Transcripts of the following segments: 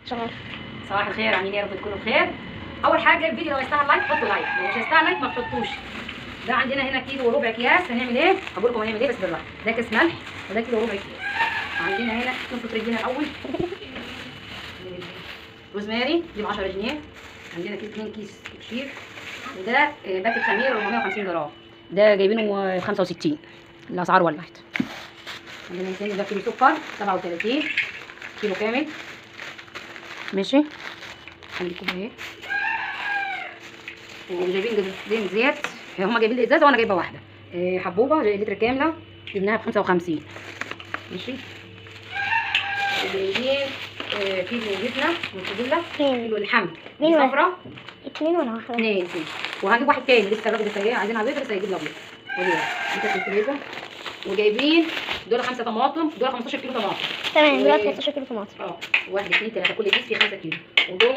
صباح الخير، عاملين ايه؟ يا رب تكونوا بخير. اول حاجه الفيديو لو يستاهل لايك حطوا لايك، لو مش هيستاهل لايك ما تحطوش. ده عندنا هنا كيلو وربع اكياس. هنعمل ايه؟ هقول لكم هنعمل ايه بس بالراحه. ده كيس ملح وده كيلو وربع اكياس. عندنا هنا نص رجليها الاول روزماري دي ب 10 جنيه. عندنا 2 كيس كشير، وده باكت خميره 450 جرام، ده جايبينه 65. الاسعار ولعت. عندنا ثاني ده كيلو سكر 37 كيلو كامل. ماشي، عندكم اهي. وجايبين زين زيت، هما جايبين لي ازازه وانا جايبه واحده. حبوبه لتر كامله جبناها ب 55. ماشي، وجايبين كيلو جبنه موتزاريلا، كيلو اللحم دي صفرا 2 ولا 1؟ 2. وهنجيب واحد تاني لسه الراجل لسه عايزين عبيط لسه هيجيب لي ابيض. وجايبين دول 5 طماطم، دول 15 كيلو طماطم. تمام، دول 15 كيلو طماطم. 1 2 3 كل كيس فيه 5 كيلو، ودول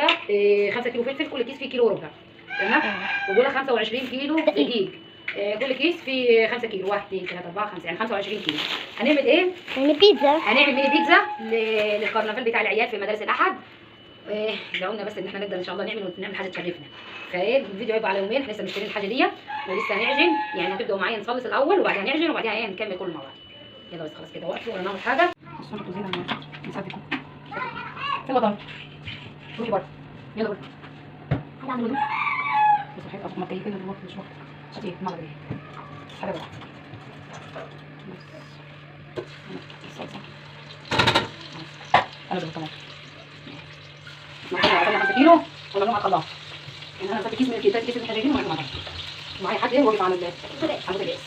5 كيلو فلفل كل كيس فيه كيلو وربع. تمام. ودول 25 كيلو دقيق، كل كيس فيه 5 كيلو. 1 2 3 4 5 يعني 25 كيلو. هنعمل ايه؟ هنعمل بيتزا. هنعمل ميني بيتزا للكرنفال بتاع العيال في مدارس الاحد. ادعوا لنا بس ان احنا نقدر ان شاء الله نعمل حاجه تشرفنا. فايه الفيديو هيبقى على يومين، احنا لسه مشترين الحاجه دي ولسه هنعجن. يعني هتبداوا معايا نخلص الاول وبعدين نعجن وبعدين ايه نكمل كله مع بعض. يلا بس خلاص كده وقفوا ولا نعمل حاجه. بصوا انتوا زينا نصدقكم. يلا طيب روحي بره، يلا بره. حاجه عندنا دي بس حاجه ما كيفين الوقت مش وقت شتي ما بدي حاجه بره. الصلصه انا بالطماطم نحطها 5 كيلو ولا نوع خلاص. يعني انا 3 كيس من الكيسات كيس اللي احنا جايبينه معايا حد ايه واقف على البوتاجاز.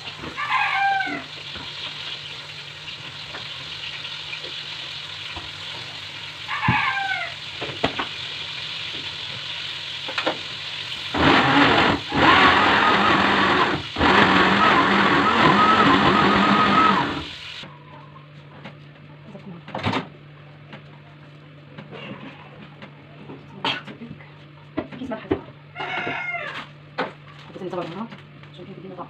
كيس ملح حطيت 7 بهارات عشان كده تدينا طعم.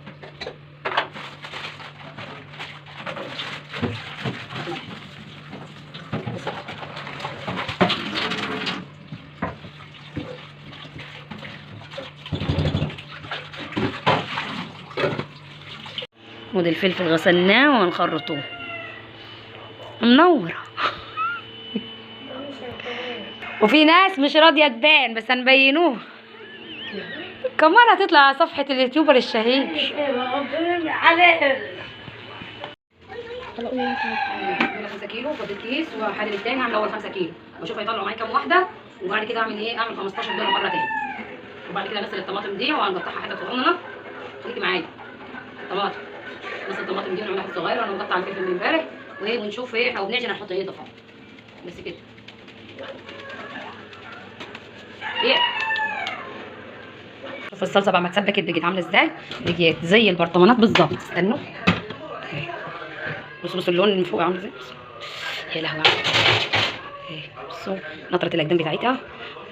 ودي الفلفل غسلناه ونخرطوه منورة. وفي ناس مش راضية تبان بس هنبينوه كمان. هتطلع على صفحة اليوتيوبر الشهير. دول 5 كيلو فاضل كيس وحلل التاني. هعمل اول 5 كيلو واشوف هيطلعوا معايا كام واحدة، وبعد كده اعمل ايه؟ اعمل 15 دول مرة تاني. وبعد كده اغسل الطماطم دي وهنقطعها حتت صغننة. خليكي معايا. الطماطم بس الطماطم دي ونعملها حتت صغيرة. وانا مقطعة الفلفل من امبارح وايه، ونشوف ايه احنا وبنعجن هنحط ايه ضفاف بس كده. ايه شوف الصلصه بقى ما اتسبكت بقت عامله ازاي، بقت زي البرطمانات بالظبط. استنوا بصوا اللون من فوق عامل ازاي. يا لهوي بصوا نطره الاقدام بتاعتها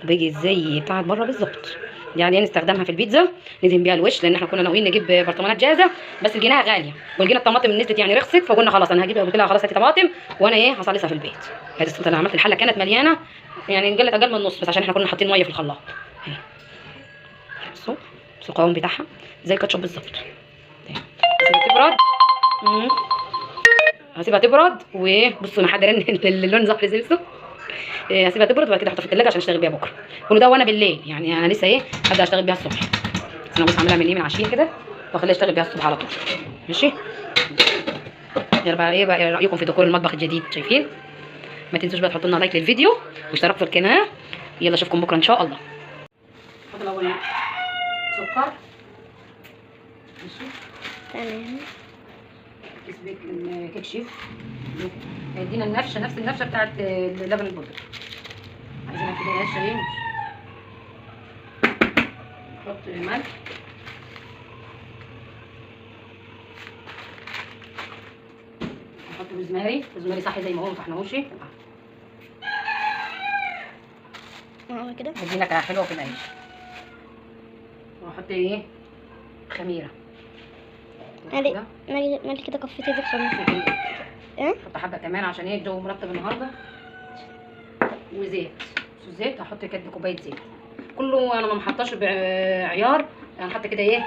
بقت زي بتاعت بره بالظبط. يعني نستخدمها في البيتزا ندهن بيها الوش، لان احنا كنا ناويين نجيب برطمانات جاهزه بس لقيناها غاليه ولقينا الطماطم نزلت يعني رخصت، فقلنا خلاص انا هجيبها. قلت لها خلاص هاتي طماطم وانا ايه هصلصها في البيت. هذه انا عملت الحله كانت مليانه يعني قلت اقل من النص بس عشان احنا كنا حاطين ميه في الخلاط. اهي بصوا القوام بتاعها زي الكاتشب بالظبط. هسيبها تبرد. هسيبها تبرد وبصوا محضرين اللون زهر زبسو. هسيبها تبرد وبعد كده احطها في الثلاجه عشان اشتغل بيها بكره. كل ده وانا بالليل يعني انا لسه ايه هبدا اشتغل بيها الصبح. بس انا بص هعملها من اليمين عشيه كده واخليها اشتغل بيها الصبح على طول. ماشي. يلا بقى ايه بقى رايكم في ديكور المطبخ الجديد؟ شايفين؟ ما تنسوش بقى تحطوا لنا لايك للفيديو واشتراك في القناه. يلا اشوفكم بكره ان شاء الله. نحط الاول سكر. ماشي تمام. كيس كيك شيف هيدينا النفشه نفس النفشه بتاعت اللبن البودر. عايزينها كده نشا ايه. نحط ملح نحط روزماري صحي زي ما هو ما طحناهوش كده هيدينا نكهه حلوه في العيش. واحط ايه خميره مالي كده كفتي دي خميره. ايه حط حبه كمان عشان ايه الجو مرطب النهارده. وزيت زيت، هحط كده كوبايه زيت. كله انا ما حطاش بعيار، انا حاطه كده ايه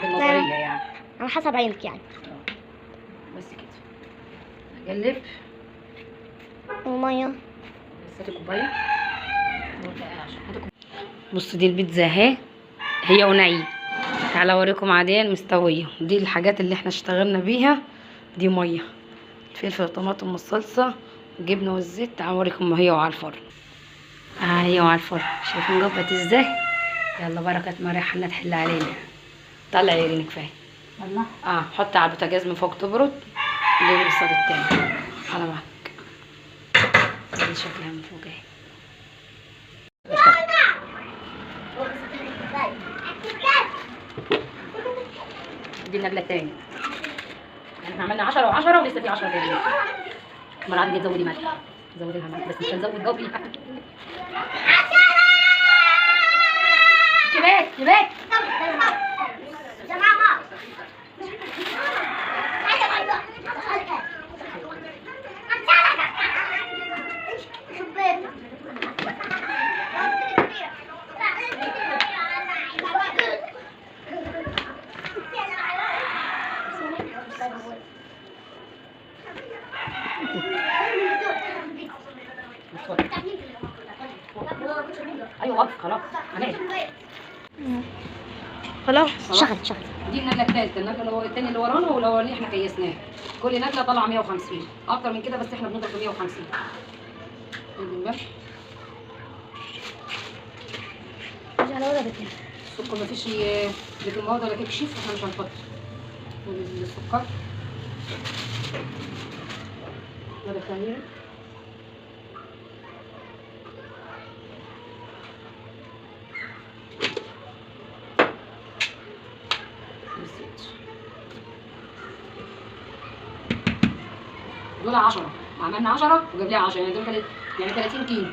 بالنظريه يعني، على حسب عينك يعني. بس كده اقلب. ومية. بس هاتي كوبايه. بص دي البيتزا اهي، هي ونعي. تعالى اوريكم عاديه مستويه. دي الحاجات اللي احنا اشتغلنا بيها. دي ميه، الفلفل والطماطم والصلصه والجبنه والزيت. تعالى اوريكم ما هي وعلى الفرن. هي وعلى الفرن، شايفين جبت ازاي؟ يلا بركه مريم حنا تحل علينا. طلعي يا ريم كفايه. الله. حطي على البوتاجاز من فوق تبرد. دي الصاد التاني على معك. دي شكلها من فوق اهي. دي النجله التاني. يعني احنا عملنا 10 و10 ولسه في 10 تاني. المره الجايه تزودي ملح، زودي لها ملح بس مش هنزود جو فيها. شباك شباك. ايوه وقف خلاص هنقلب. خلاص شغل. دي النجله الثالثه، النجله الثانيه اللي ورانا والاولانيه احنا قيسناها. كل نجله طالعه 150 اكتر من كده، بس احنا بنضرب في 150. السكر مفيش بيكنج باودر ولا كيك شيف، احنا مش هنحط السكر. هذا الخميره. دول 10، عملنا 10 وجاب 10، يعني دول يعني 30 كيلو.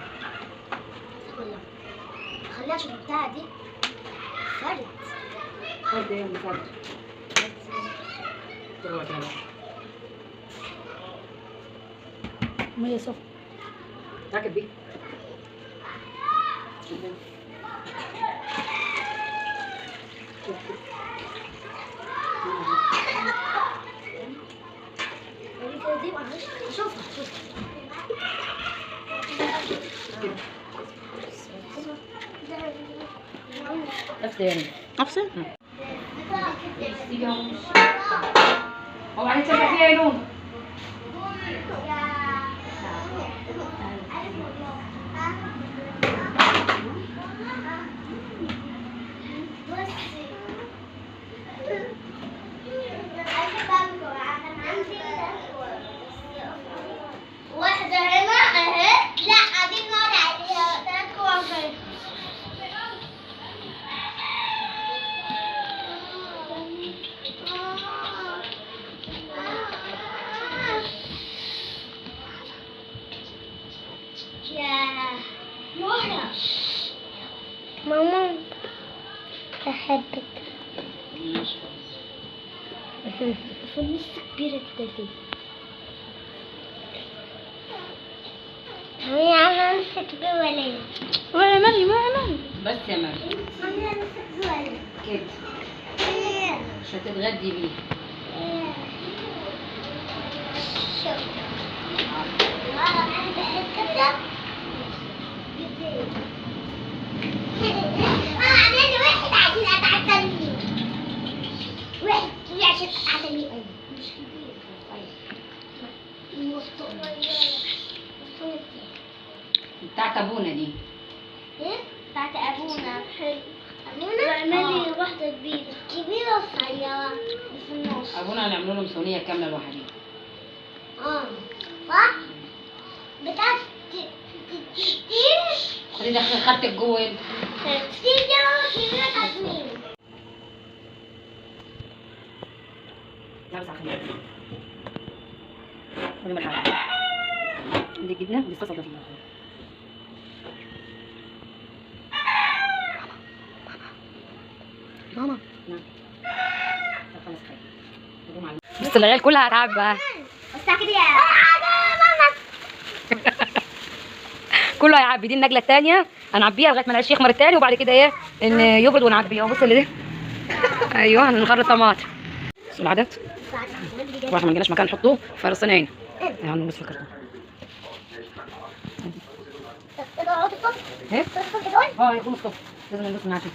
خليهاش البتاعة دي فرد. فرد ايه اللي فرد؟ مية سخنة. راكب بيه. شوفها. افصل. هو بعدين شايفه فيها ايه لون؟ واحدة هنا اهي. لا دي نار عليها 3 كوع. ماما بحبك. فلوس كبيرة كده فيه. هي أنا نسيت بولي. ولا مالي بس يا مريم. أنا نسيت بولي. كده مش هتتغدي بيه. شوف. أنا بحب الكبسة. أعمل واحد عشان أتعلمني. واحد عشان أتعلمني. مش كبير. بتاعت ابونا دي. ايه؟ بتاعت ابونا. حلو. ابونا؟ واعملي واحدة كبيرة وصغيرة في النص. ابونا هنعمل له صينية كاملة لوحدها. صح؟ بتاعت كتير. خدي دخل خدتك جوه انت. كتير كبيرة تصميم. لا بس عشان خدي ملحقة. دي جبنة ودي الصلصة ده فيها. ماما. نعم. بس العيال كلها هتعب بقى. بس كده يا ماما. كله هيعبي. دي النجله الثانيه هنعبيها لغايه ما العيش يخمر الثاني، وبعد كده ايه ان يبرد ونعبيه. بص اللي ده ايوه هنخرط طماطم. بصوا العدد طبعا احنا ما لقيناش مكان نحطوه فرصنا هنا يعني نبص في الكرتون. ايه؟ يكون مصطفى لازم نبص من عشان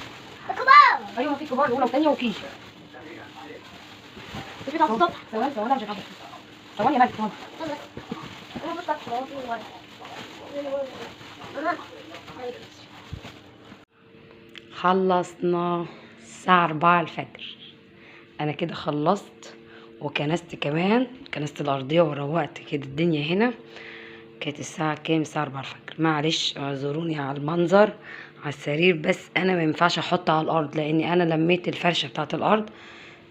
كبار. ايوه في كبار اولى وثانيه وكيجي. ثواني ثواني مش هحط. ثواني يا مالك ثواني. خلصنا الساعة 4 الفجر. أنا كده خلصت وكنست كمان، كنست الأرضية وروقت كده الدنيا هنا. كانت الساعة كام؟ الساعة 4 الفجر. معلش اعذروني على المنظر على السرير، بس أنا ما ينفعش أحطه على الأرض لأني أنا لميت الفرشة بتاعة الأرض،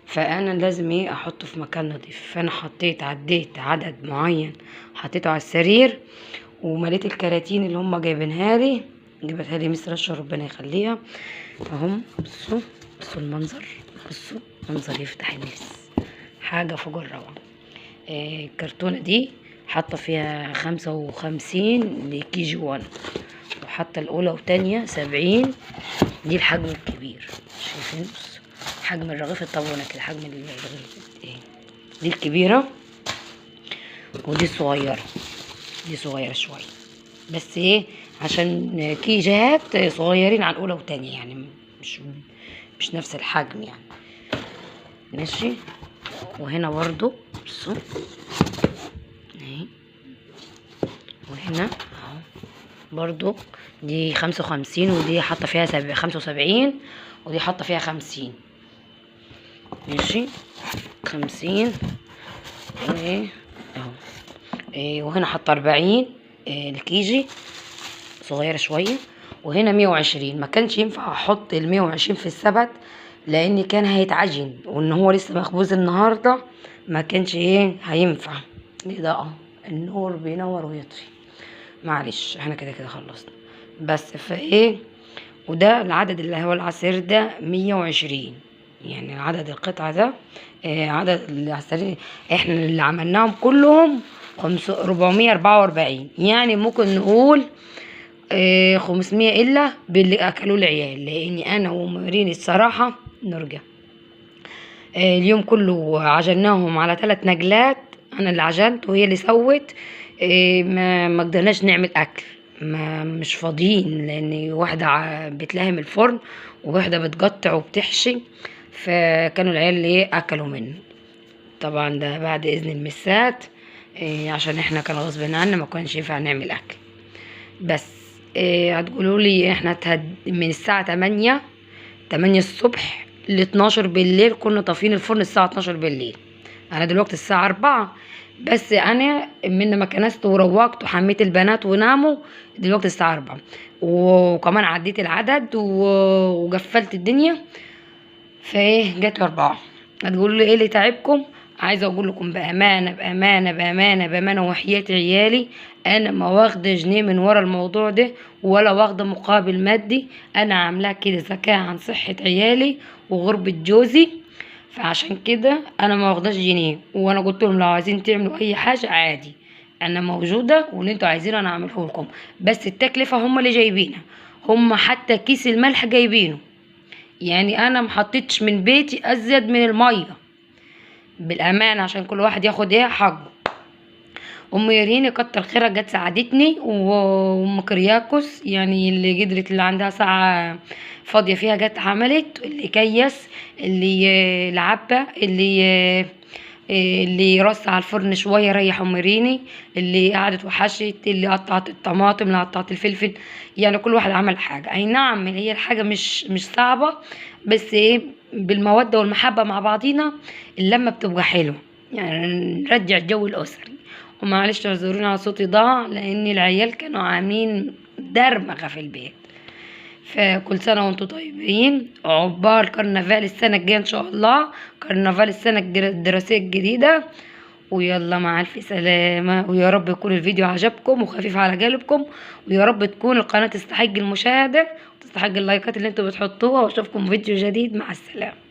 فأنا لازم إيه أحطه في مكان نظيف. فأنا عديت عدد معين حطيته على السرير، ومليت الكراتين اللي هم جايبينها لي، جابتها لي مستر اشرف ربنا يخليها اهم. بصوا المنظر، بصوا منظر يفتح النفس، حاجه فوق الروعه. الكرتونه دي حاطه فيها 55 لكي جي 1، وحاطه الاولى وتانية 70. دي الحجم الكبير، شايفين؟ بصوا حجم الرغيف الطابونه كده، حجم الرغيف دي الكبيره، ودي الصغيره، دي صغيرة شوية بس ايه عشان كيجات صغيرين على الاولى وتانية، يعني مش نفس الحجم يعني. ماشي. وهنا برضو بصوا اهي، وهنا اهو برضو دي 55، ودي حاطة فيها 75، ودي حاطة فيها 50. ماشي 50 وايه اهو. وهنا حاطه 40 الكيجي صغيره شويه، وهنا 120. ما كانش ينفع احط ال 120 في السبت لان كان هيتعجن، وان هو لسه مخبوز النهارده ما كانش ايه هينفع. الاضاءه النور بينور ويطفي، معلش احنا كده خلصنا بس. فايه وده العدد اللي هو العصير ده 120، يعني عدد القطعه ده عدد العصير احنا اللي عملناهم كلهم 444، يعني ممكن نقول 500 الا باللي اكلوه العيال، لاني انا ومريني الصراحه نرجع اليوم كله عجناهم على 3 نجلات. انا اللي عجنت وهي اللي سوت. ما قدرناش نعمل اكل، ما مش فاضيين، لان واحده بتلهم الفرن وواحده بتقطع وبتحشي، فكانوا العيال اللي اكلوا منه. طبعا ده بعد اذن المسات عشان احنا كان غصب عنا ما كانش ينفع نعمل اكل. بس هتقولوا لي احنا من الساعه 8 الصبح ل 12 بالليل كنا طافين الفرن الساعه 12 بالليل. انا دلوقتي الساعه 4 بس، انا من ما كنست وروقت وحميت البنات وناموا دلوقتي الساعه 4، وكمان عديت العدد وقفلت الدنيا. فايه جت 4. هتقولوا لي ايه اللي تعبكم؟ عايزه اقول لكم بامانه وحياه عيالي انا ما واخده جنيه من ورا الموضوع ده، ولا واخده مقابل مادي. انا عاملاه كده زكاه عن صحه عيالي وغربه جوزي، فعشان كده انا ما واخداش جنيه. وانا قلت لهم لو عايزين تعملوا اي حاجه عادي انا موجوده، واللي انتوا عايزينه انا اعمله لكم، بس التكلفه هم اللي جايبينها. هم حتى كيس الملح جايبينه، يعني انا محطتش من بيتي ازيد من الميه بالامانه عشان كل واحد ياخد ايه حقه. ام يريني كتر خيرها جت ساعدتني، وام كرياكوس يعني اللي قدرت، اللي عندها ساعه فاضيه فيها جت عملت، اللي كيس، اللي لعبه، اللي رص على الفرن شويه ريح ام ريني، اللي قعدت وحشت، اللي قطعت الطماطم، اللي قطعت الفلفل. يعني كل واحد عمل حاجه. اي نعم هي الحاجه مش صعبه، بس ايه بالموده والمحبه مع بعضينا اللمه بتبقى حلوه، يعني نرجع الجو الاسري. ومعلش اعذروني على صوتي ضاع لان العيال كانوا عاملين درمغه في البيت. فكل سنه وانتم طيبين، عقبال كرنفال السنه الجايه ان شاء الله، كرنفال السنه الدراسيه الجديده. ويلا مع الف سلامه، ويا رب يكون الفيديو عجبكم وخفيف على قلبكم، ويا رب تكون القناه تستحق المشاهده وتستحق اللايكات اللي انتم بتحطوها. واشوفكم فيديو جديد، مع السلامه.